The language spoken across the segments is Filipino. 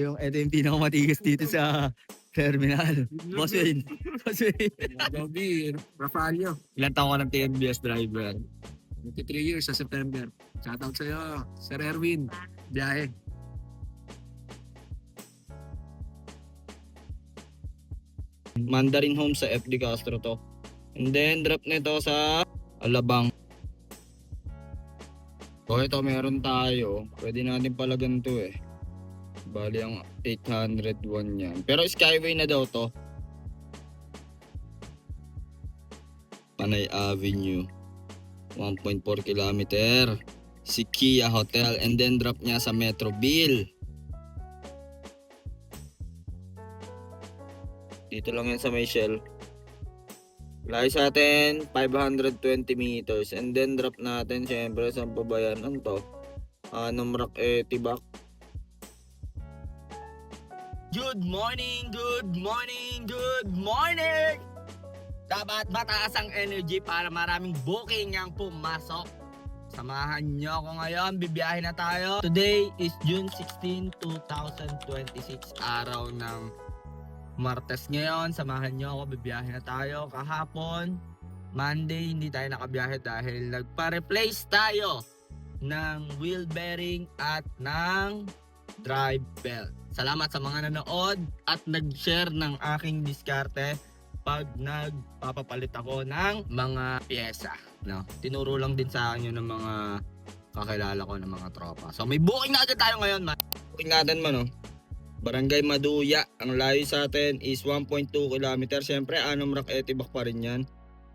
Ito yung pinakamatigas dito sa terminal. Boss Wayne. Boss Wayne. Bobby, Rafaelio. Ilan taon ka ng TNBS driver? 23 years sa September. Shoutout sa'yo, Sir Erwin. Biyahe. Mandarin Home sa FD Castro to. And then drop nito sa Alabang. So ito meron tayo. Pwede natin palagan to eh. Bali ang 801 yan. Pero Skyway na daw to. Panay Avenue. 1.4 kilometer. Si Kia Hotel. And then drop niya sa Metroville. Dito lang yan sa may Shell. Layo sa atin, 520 meters. And then drop natin, syempre, sa pabayan. Ano to? Numrak Tibak. Good morning, good morning, good morning! Dapat mataas ang energy para maraming booking ang pumasok. Samahan nyo ako ngayon, bibiyahe na tayo. Today is June 16, 2026, araw ng Martes ngayon. Samahan nyo ako, bibiyahe na tayo. Kahapon, Monday, hindi tayo nakabiyahe dahil nagpa-replace tayo ng wheel bearing at ng drive belt. Salamat sa mga nanood at nag-share ng aking diskarte pag nagpapapalit ako ng mga pyesa. No? Tinuro lang din sa akin yun ng mga kakilala ko ng mga tropa. So may booking na agad tayo ngayon, man. Booking natin man, no? Barangay Maduya. Ang layo sa atin is 1.2 km. Siyempre, Numrak Tibak pa rin yan.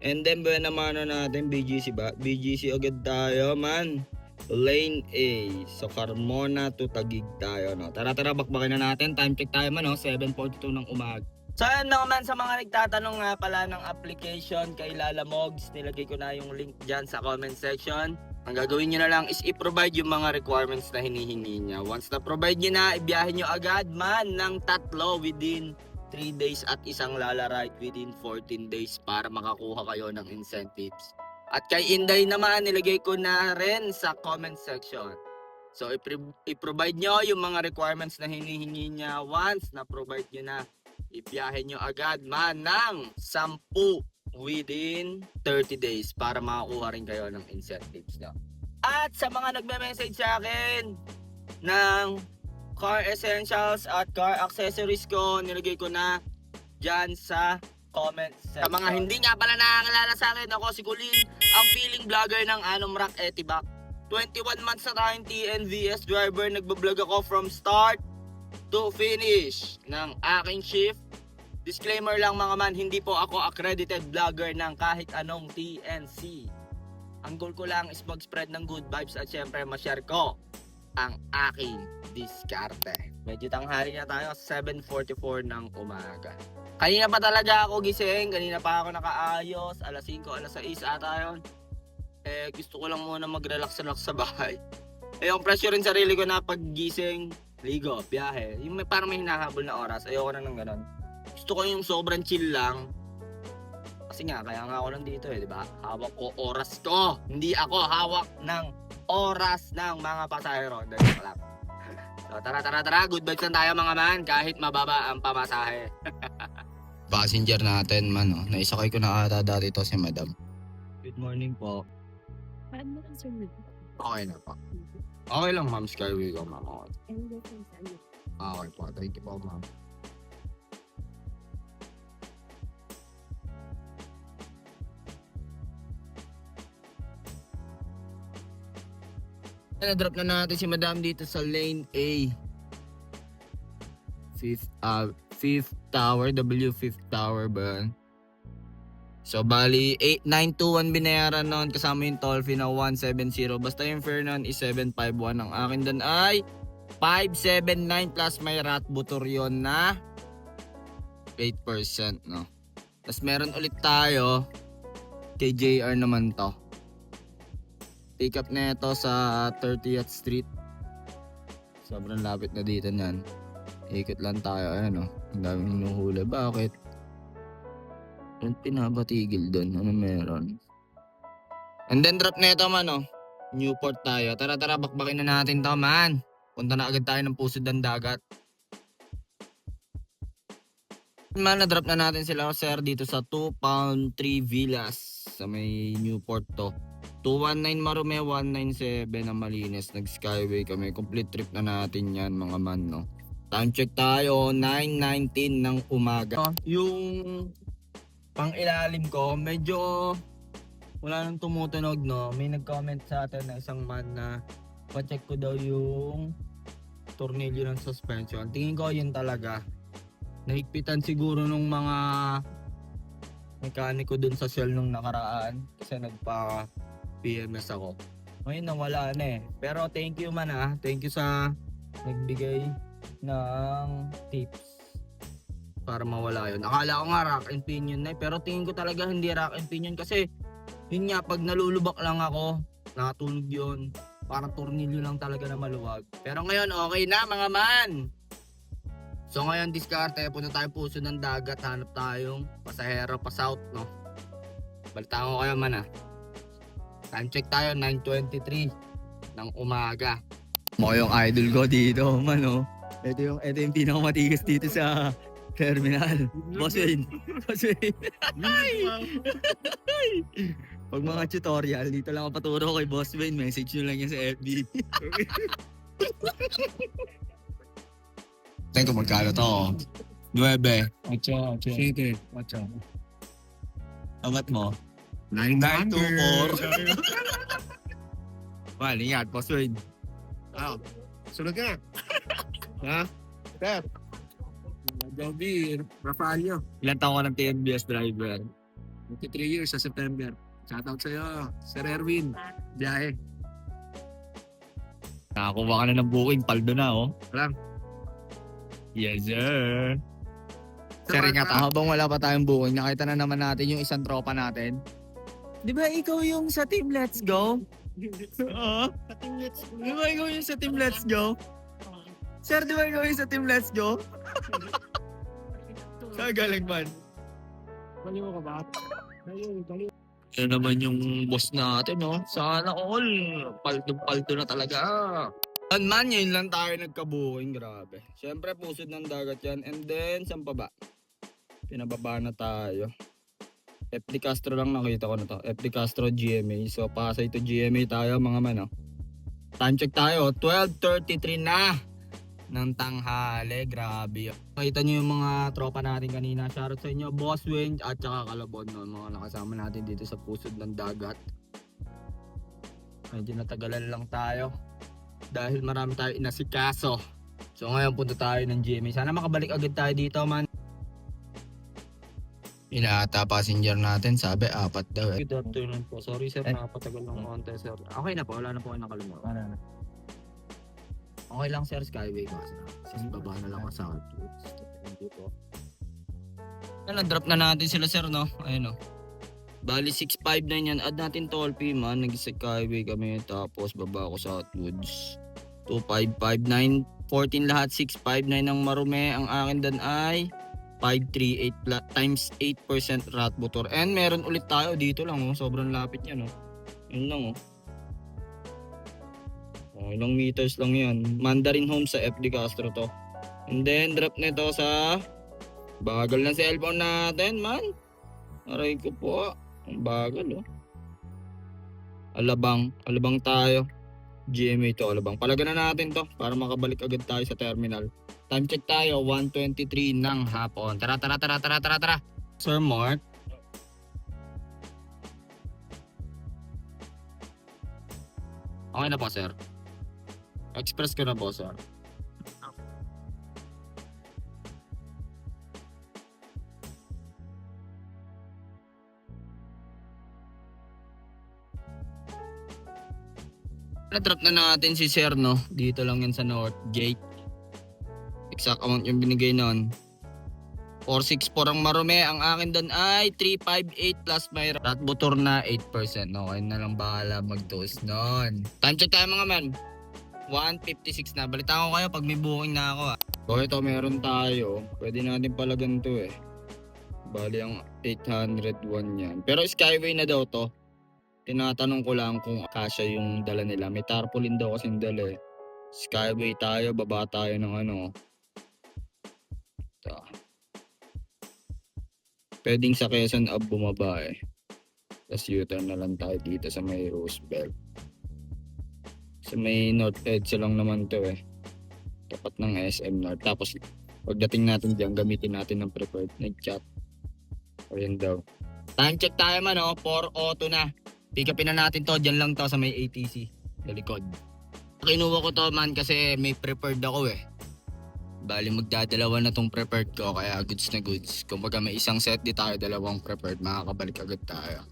And then, buwan naman natin, BGC ba? BGC agad tayo, man. Lane A. So, Carmona to Taguig tayo, no? Tara, bakbakin na natin. Time check tayo man, no? 7:42 ng umaga. So, ayun naman sa mga nagtatanong nga pala ng application kay Lala Mogs. Nilagay ko na yung link dyan sa comment section. Ang gagawin nyo na lang is i-provide yung mga requirements na hinihingi niya. Once na-provide nyo na, ibiyahin nyo agad man ng 3 within 3 days at isang Lala ride within 14 days para makakuha kayo ng incentives. At kay Inday naman, nilagay ko na rin sa comment section. So, i-provide nyo yung mga requirements na hinihingi niya. Once na-provide nyo na, ibiyahin nyo agad man ng 10 within 30 days para makakuha rin kayo ng incentives na. At sa mga nagme-message sa akin ng car essentials at car accessories ko, nilagay ko na dyan sa comment section. Sa mga hindi nga pala nakakilala sa akin, ako si Colin, ang feeling vlogger ng Numrak Tibak. 21 months na tayong TNVS driver, nagbablog ako from start to finish ng aking shift. Disclaimer lang mga man, hindi po ako accredited vlogger ng kahit anong TNC. Ang goal ko lang is mag-spread ng good vibes at syempre ma-share ko ang aking diskarte. Medyo tanghali na tayo, 7:44 ng umaga. Kanina pa talaga ako gising, kanina pa ako nakaayos, alas 5, alas 6 ata yun. Gusto ko lang muna mag-relax sa bahay. Yung pressure rin sarili ko na pag gising, ligo, biyahe. Yung parang may hinahabol na oras, ayoko na ng ganon. Gusto ko yung sobrang chill lang. Kasi nga, kaya nga ako nandito di ba? Hawak ko oras ko. Hindi ako hawak ng oras ng mga pasahero. Dahil lang. So tara. Good vibes lang tayo mga man. Kahit mababa ang pamasahe. Passenger natin man, no? Naisakay ko na ata dati to si Madam. Good morning po. Paano ang sunod? Okay na po. Okay lang ma'am, Skyway ko ma'am. Okay po, thank you po ma'am. Na-drop na natin si Madam dito sa lane A. 5th tower, W5th tower ba? So bali 8921 binayaran noon kasama yung toll fee na 170. Basta yung fare noon is 751. Ang akin doon ay 579 plus may rat butoryon na 8%, no. Tapos meron ulit tayo kay JR naman to. Pick up na ito sa 30th Street. Sobrang lapit na dito niyan. Ikot lang tayo. Ayan o. Ang daming hinuhuli. Bakit? Anong pinabatigil doon? Ano meron? And then drop na ito man o. Newport tayo. Tara, bakbakin na natin to man. Punta na agad tayo ng pusod ng dagat. Man, na-drop na natin sila sir dito sa 2 Pound 3 Villas sa may Newport to. 219 Marume, 197 na Malines. Nag-skyway kami. Complete trip na natin yan mga man, no? Time check tayo, 9:19 ng umaga. Yung pang ilalim ko, medyo wala nang tumutunog, no? May nag-comment sa atin na isang man na pa-check ko daw yung tornilyo ng suspension. Tingin ko yun talaga. Nahigpitan siguro nung mga mekaniko dun sa Shell nung nakaraan kasi nagpa-PMS ako. Ngayon nawala na eh. Pero thank you man Thank you sa nagbigay ng tips para mawala yun. Akala ko nga rack and pinion na eh. Pero tingin ko talaga hindi rack and pinion kasi yun nga pag nalulubak lang ako nakatunog yun. Parang tornilyo lang talaga na maluwag. Pero ngayon okay na mga man. So ngayon diskarte, punta tayo puso ng dagat, hanap tayong pasahero pa south, no? Balitaan ko kayo man Time check tayo, 9:23 ng umaga. Mo yung idol ko dito man, no? Ito yung pinakamatigas dito sa terminal. Boss Wayne. Boss Wayne. Pag mga tutorial, dito lang ako paturo kay Boss Wayne. Message nyo lang yan sa FB. Tingnan ko magkano to. 9. 8. 7. 8. Amat mo? 924. Well, ingat, Boss Wayne. Sunod ka. Ha? Sir. Joby, Rafaelio. Ilan taon ka ng TNBS driver? 23 years sa September. Shoutout sa'yo, Sir Erwin. Biyahe. Nakakuha ka na ng booking, paldo na, oh. Walang. Yes, sir. Sir, ingat habang wala pa tayong booking, nakita na naman natin yung isang tropa natin. Di ba ikaw yung sa Team Let's Go? Oo. Di ba ikaw yung sa Team Let's Go? Sir, di ba ikaw yung sa Team Let's Go? Saan galing man? Baliw ka ba? Baliw. Yan naman yung boss natin, no? Sana all. Paldo na talaga. Man, yun lang tayo nagka-booking, grabe. Siyempre, pusod ng dagat yan. And then, saan pa ba? Pinababa na tayo. FD Castro lang nakita ko na to. FD Castro GMA. So, Pasay to GMA tayo, mga man, no? Time check tayo, 12:33 na ng tanghali. Grabe. Makita nyo yung mga tropa natin kanina. Shoutout sa inyo, Boss Wayne at saka Kalabon, no? Mga nakasama natin dito sa pusod ng dagat. Medyo natagalan lang tayo dahil marami tayo inasikaso. So ngayon punta tayo ng GMA. Sana makabalik agad tayo dito, man. Inata passenger natin, sabi 4 daw eh. Good afternoon po. Sorry sir, nakapatagal ng konti sir. Okay na po, wala na po kayo nakalimutan. Okay lang sir, Skyway kasi. Kasi baba na lang ako sa outwards. Thank you po. Na-drop na natin sila sir, no? Ayun, no? Bali 659 yan. Add natin toll fee man. Nag-Skyway kami. Tapos baba ako sa Outwoods. 2559. 14 lahat. 659 ng Marume. Ang akin dan ay 538 times 8% rat motor. And meron ulit tayo dito lang. Oh. Sobrang lapit yan. Oh. Yun lang. Oh. Oh, ilang meters lang yan. Mandarin Home sa FD Castro to. And then drop nito sa bagal na cellphone natin man. Aray ko po. Ang bagal, oh. Alabang tayo. GMA to, Alabang. Palagan na natin to para makabalik agad tayo sa terminal. Time check tayo, 1:23 ng hapon. Tara. Sir Mark. Okay na po, sir. Express ko na po, sir. Na-drop na natin si Sir, no? Dito lang yan sa North Gate. Exact amount yung binigay nun. 464 ang Marume. Ang akin doon ay 358 plus may rat motor na 8%. Okay na lang bahala mag-toast nun. Time check tayo mga man. 1:56 na. Balitaan ko kayo pag may booking na ako. So ito meron tayo. Pwede natin palagan to eh. Bali ang 801 yan. Pero Skyway na daw to. Tinatanong ko lang kung kasya yung dala nila. May tarpaulin daw kasing dala eh. Skyway tayo, baba tayo ng ano. Ito. Pwedeng sa Quezon Ave bumaba eh. Tapos U-turn na lang tayo dito sa may Roosevelt. Sa may North EDSA lang naman to eh. Tapat ng SM North. Tapos pagdating natin dyan, gamitin natin ng preferred nag-chat. Ayun daw. Time check tayo man oh, 4:02 na. Pick upin na natin to, dyan lang to sa may ATC. Sa likod. Kinuha ko to man kasi may preferred ako eh. Bali magdadalawa na tong preferred ko kaya goods na goods. Kung baga may isang set di tayo dalawang preferred, makakabalik agad tayo.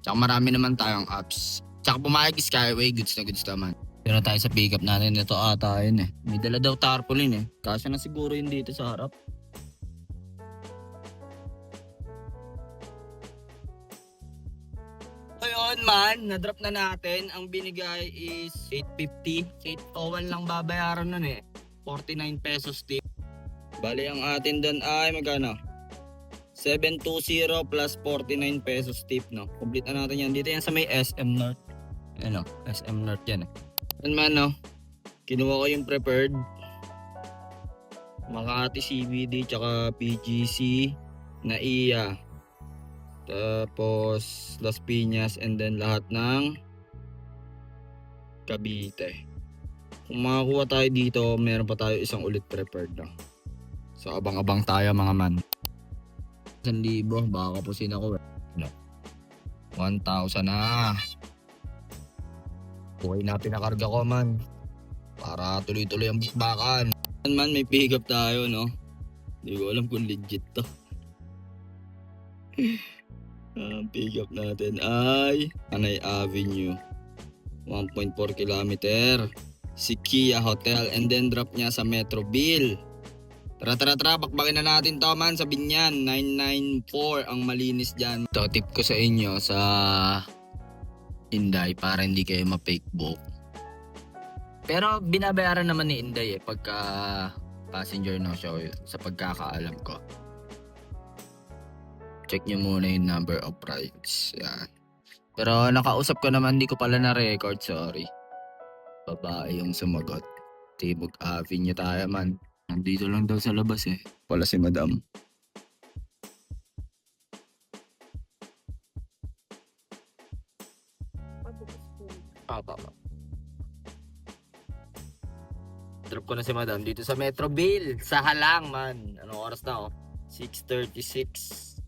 Tsaka marami naman tayong apps. Tsaka pumayag Skyway, goods na goods naman. Pero tayo sa pick up natin, ito ata yun eh. May dala daw tarpaulin eh. Kasi na siguro yun dito sa harap. Ayun man, na-drop na natin. Ang binigay is 850. 801 lang babayaran nun eh. 49 pesos tip. Bali ang atin doon ay magkano? 720 plus 49 pesos tip no. Complete na natin yan. Dito yan sa may SM North. Ano, SM North yan eh. Yan man no. Kinuha ko yung preferred. Makati CBD tsaka PGC na iya. Tapos Las Piñas and then lahat ng Cavite. Kung makakuha tayo dito, meron pa tayo isang ulit prepared na. So abang-abang tayo mga man. 1,000 baka kapusin ako eh. No. 1,000 na. Okay na pinakarga ko man. Para tuloy-tuloy ang bakbakan. Man may pick up tayo no. Hindi ko alam kung legit to. Ang pick up natin ay Panay Avenue 1.4 kilometer si Kia Hotel and then drop niya sa Metroville. Tara, bakbakin na natin to man sa Binyan. 994 ang malinis dyan. Ito tip ko sa inyo sa Inday para hindi kayo ma-fake book. Pero binabayaran naman ni Inday eh pagka passenger no show sa pagkakaalam ko. Check nyo muna yung number of rides. Yan. Pero nakausap ko naman, hindi ko pala na-record, sorry. Babae yung sumagot. Tibog Avenue tayo man. Nandito lang daw sa labas eh. Wala si Madam. Papa. Drop ko na si Madam dito sa Metroville. Sa Halang man. Anong oras na oh? 6:36.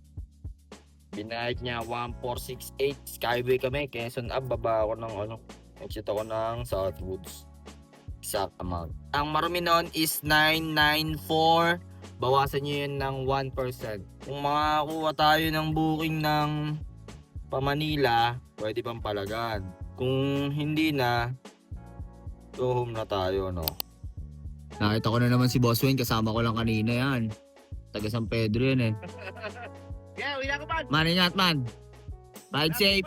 Binayad niya 1,468. Skyway kami. Quezon Ave. Baba ako ng exit ako ng Southwoods. Exact amount. Ang marumi nun is 994. Bawasan nyo yun ng 1%. Kung makakuha tayo ng booking ng pa-Manila, pwede pang Palagan. Kung hindi na, go home na tayo, no? Nakita ko na naman si Boss Wayne. Kasama ko lang kanina yan. Taga San Pedro yan eh. Yeah, wala ko man. Man, ingat man. Ride safe.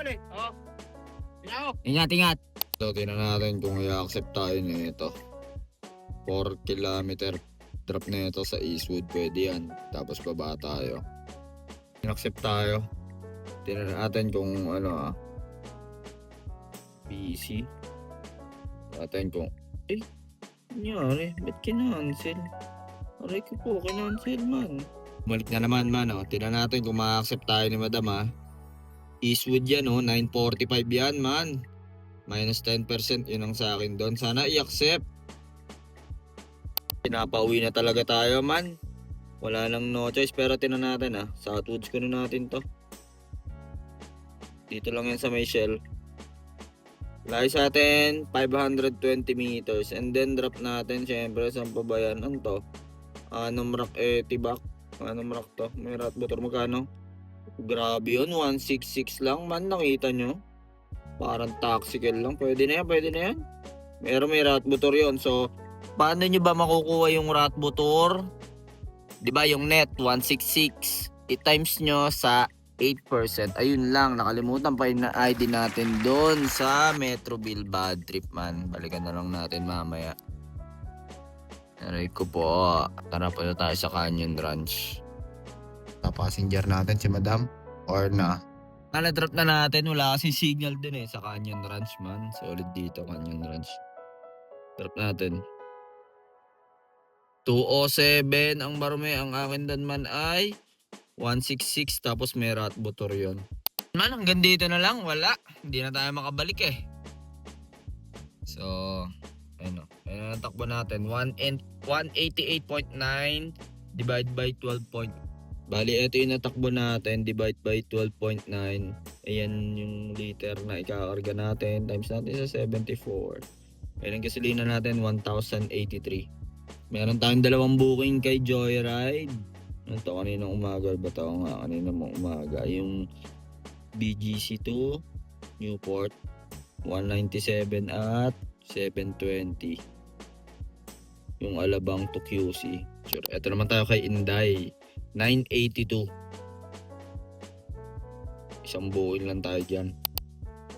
Ingat. So, tingnan natin kung i-accept tayo nito. 4 kilometer drop na ito sa Eastwood. Pwede yan. Tapos baba tayo. In-accept tayo. Tingnan natin kung busy. Natin kung nangyari? Ba't kinancel? Aray ko po, kinancel man. Balik na naman man oh. Tingnan natin kung ma-accept tayo ni Madam ha. Eastwood yan oh, 945 yan man. Minus 10% yun ang sa akin doon. Sana i-accept. Pinapauwi na talaga tayo man. Wala nang no choice pero tingnan natin ha. Southwoods ko na natin to. Dito lang yan sa may Shell. Layo sa atin 520 meters and then drop natin syempre sa pabayan. Ano to? Numrak Tibak. Anong marak to? May rat motor magkano? Grabe yun, 166 lang man, nakita nyo? Parang taxical lang, pwede na yan. May rat motor yun, so paano nyo ba makukuha yung rat motor? Diba yung net, 166, i-times nyo sa 8%, ayun lang, nakalimutan pa yung ID natin doon sa Metroville bad trip man, balikan na lang natin mamaya. Aray ko po. Tara po na tayo sa Canyon Ranch. Passenger natin si Madam. Or na. Na-drop na natin. Wala kasi signal din eh sa Canyon Ranch man. Solid dito Canyon Ranch. Drop natin. 207 ang marumi. Ang akin dan man ay 166 tapos may rat butor yun. Man, hanggang dito na lang. Wala. Hindi na tayo makabalik eh. So, ayun o. Ayun ang takbo natin. 188.9 divide by 12. Bali, ito yung natakbo natin. Divide by 12.9. Ayan yung liter na ikakarga natin. Times natin sa 74. Ayun ang gasolina natin, 1,083. Meron tayong dalawang booking kay Joyride. Ano to, kaninang umaga? Ba ito nga, kaninang umaga. Yung BGC2 Newport 197 at 720. Yung Alabang to QC. Sure. Ito naman tayo kay Inday 982. Isang booking lang tayo dyan.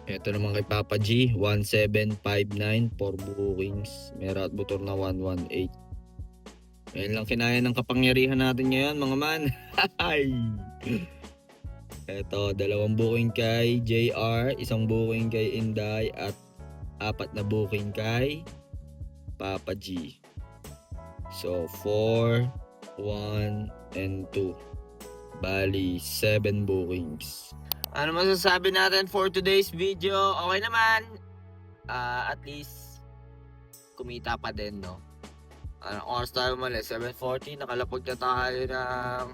Ito naman kay Papa G 1759 for bookings. May rat motor na 118. Ayan lang kinaya ng kapangyarihan natin ngayon mga man. Ito, dalawang booking kay JR, isang booking kay Inday at 4 na booking kay Papa G. So 4, 1, and 2. Bali 7 bookings. Ano masasabi natin for today's video? Okay naman. At least kumita pa din, no? Anong oras tayo umalis? 7:40. Nakalapag na tayo ng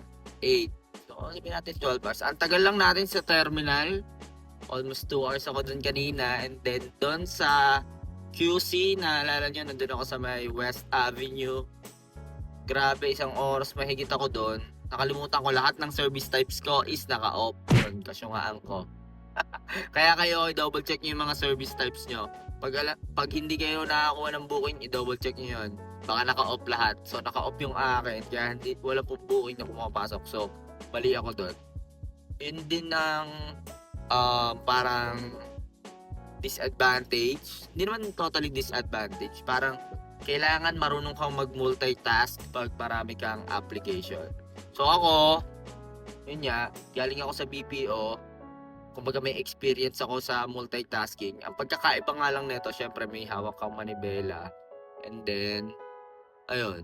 8. So, sabihin natin 12 hours. Ang tagal lang natin sa terminal. Almost 2 hours ako dun kanina. And then dun sa QC, naalala nyo, nandun ako sa may West Avenue. Grabe, 1 oras mahigit ako dun. Nakalimutan ko lahat ng service types ko is naka-off. Yun, kasyungaan ko. Kaya kayo, i-double check nyo yung mga service types nyo. Pag hindi kayo nakakuha ng booking, i-double check nyo yun. Baka naka-off lahat. So, naka-off yung akin. Kaya wala pong booking na pumapasok. So, mali ako doon. Yun din ng parang disadvantage. Hindi naman totally disadvantage. Parang kailangan marunong kang mag-multitask pag marami kang application. So ako, yun nga, galing ako sa BPO. Kumbaga may experience ako sa multitasking. Ang pagkakaiba nga lang nito, syempre may hawak kang manibela. And then, ayun,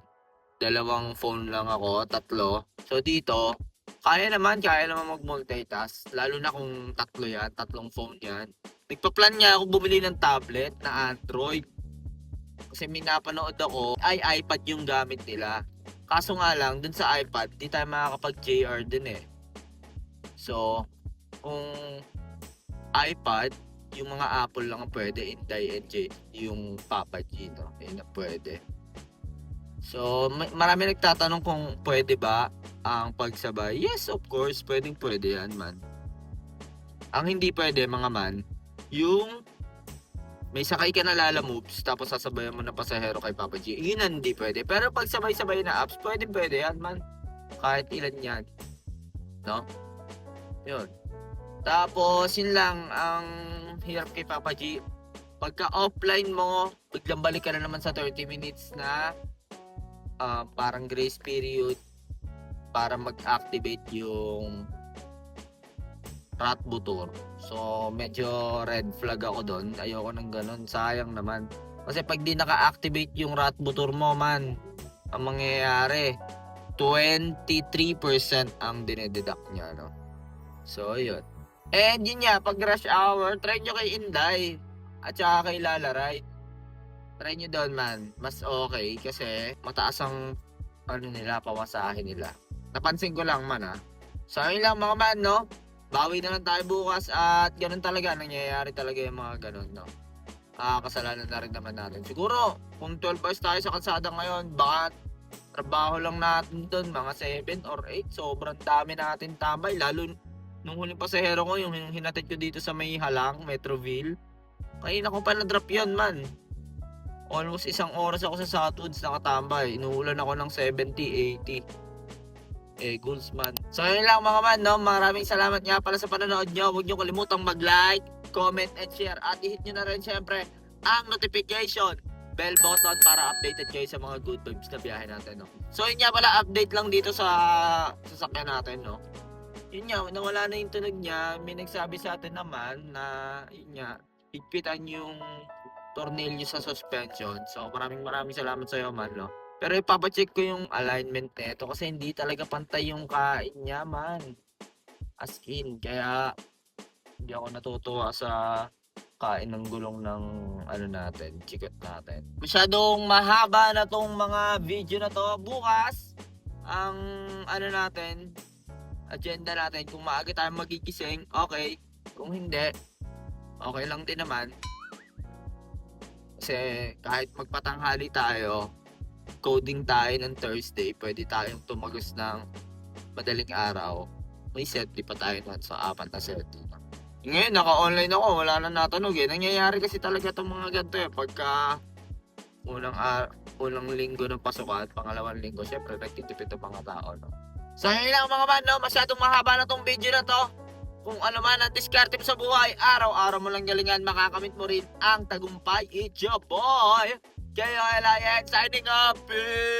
2 phone lang ako, 3. So dito, kaya naman mag-multitask. Lalo na kung 3 yan, 3 phone yan. Nagpa-plan nga ako bumili ng tablet na Android. Kasi may napanood ako, iPad yung gamit nila. Kaso nga lang, dun sa iPad, di tayo makakapag-JR din eh. So, kung iPad, yung mga Apple lang ang pwede, Inday and yung Papa G, no? Yun na pwede. So, marami nagtatanong kung pwede ba ang pagsabay. Yes, of course, pwede yan, man. Ang hindi pwede, mga man, yung may sakay ka na Lala Moves, tapos sasabayan mo na pasahero kay Papa G. Yun ang hindi pwede. Pero pag sabay-sabay na apps, pwede yan, man. Kahit ilan yan. No? Yun. Tapos, yun lang, ang hirap kay Papa G. Pagka offline mo, biglang balik ka na naman sa 30 minutes na parang grace period para mag-activate yung rat butor. So, medyo red flag ako doon. Ayoko nang ganun. Sayang naman. Kasi pag di naka-activate yung rat butor mo, man, ang mangyayari, 23% ang dinededuct niya, no? So, yun. And yun nga, pag rush hour, try nyo kay Inday at saka kay Lala Ride. Try nyo doon, man. Mas okay kasi mataas ang pawasahin nila. Napansin ko lang, man, ha. So, yun lang mga man, no? Bawi na lang tayo bukas at ganun talaga, nangyayari talaga yung mga ganun, no? Kasalanan na rin naman natin. Siguro, kung 12 hours tayo sa kalsada ngayon, baka trabaho lang natin doon, mga 7 or 8. Sobrang dami natin tambay. Lalo nung huling pasahero ko, yung hinatid ko dito sa may Halang, Metroville. Kanina ko pa na-drop yun, man. Almost 1 oras ako sa Southwoods nakatambay. Inuulan ako ng 70, 80. Gulsman. So yun lang mga man, no? Maraming salamat nga pala sa panonood nyo. Huwag nyo kalimutang mag-like, comment, and share. At i-hit nyo na rin syempre ang notification bell button para updated kayo sa mga good vibes na biyahe natin, no? So yun nga pala, update lang dito sa sasakyan natin, no? Yun nga, nawala na yung tunog niya. May nagsabi sa atin naman na yun nga, higpitan yung tornilyo sa suspension. So maraming salamat sa iyo, man, no? Pero ipapacheck ko yung alignment nito kasi hindi talaga pantay yung kain niya, man. As in, kaya hindi ako natutuwa sa kain ng gulong ng ano natin, chicken natin. Masyadong mahaba na tong mga video na to. Bukas, ang ano natin, agenda natin, kung maaga tayo magigising, okay. Kung hindi, okay lang din naman. Kasi kahit magpatanghali tayo, coding tayo ng Thursday, pwede tayong tumagos ng madaling araw. May setli pa tayo nun sa 4 na setli. Ngayon, naka-online ako, wala na natunog eh. Nangyayari kasi talaga itong mga ganito eh. Pagka unang linggo ng pasukan, pangalawang linggo, syempre nagtitipid ang mga tao, no? So yun lang mga man, no? Masyadong mahaba na tong video na to. Kung ano man ang diskarte mo sa buhay, araw-araw mo lang galingan, makakamit mo rin ang tagumpay. It's your boy, Kayo Elias, signing up. Peace!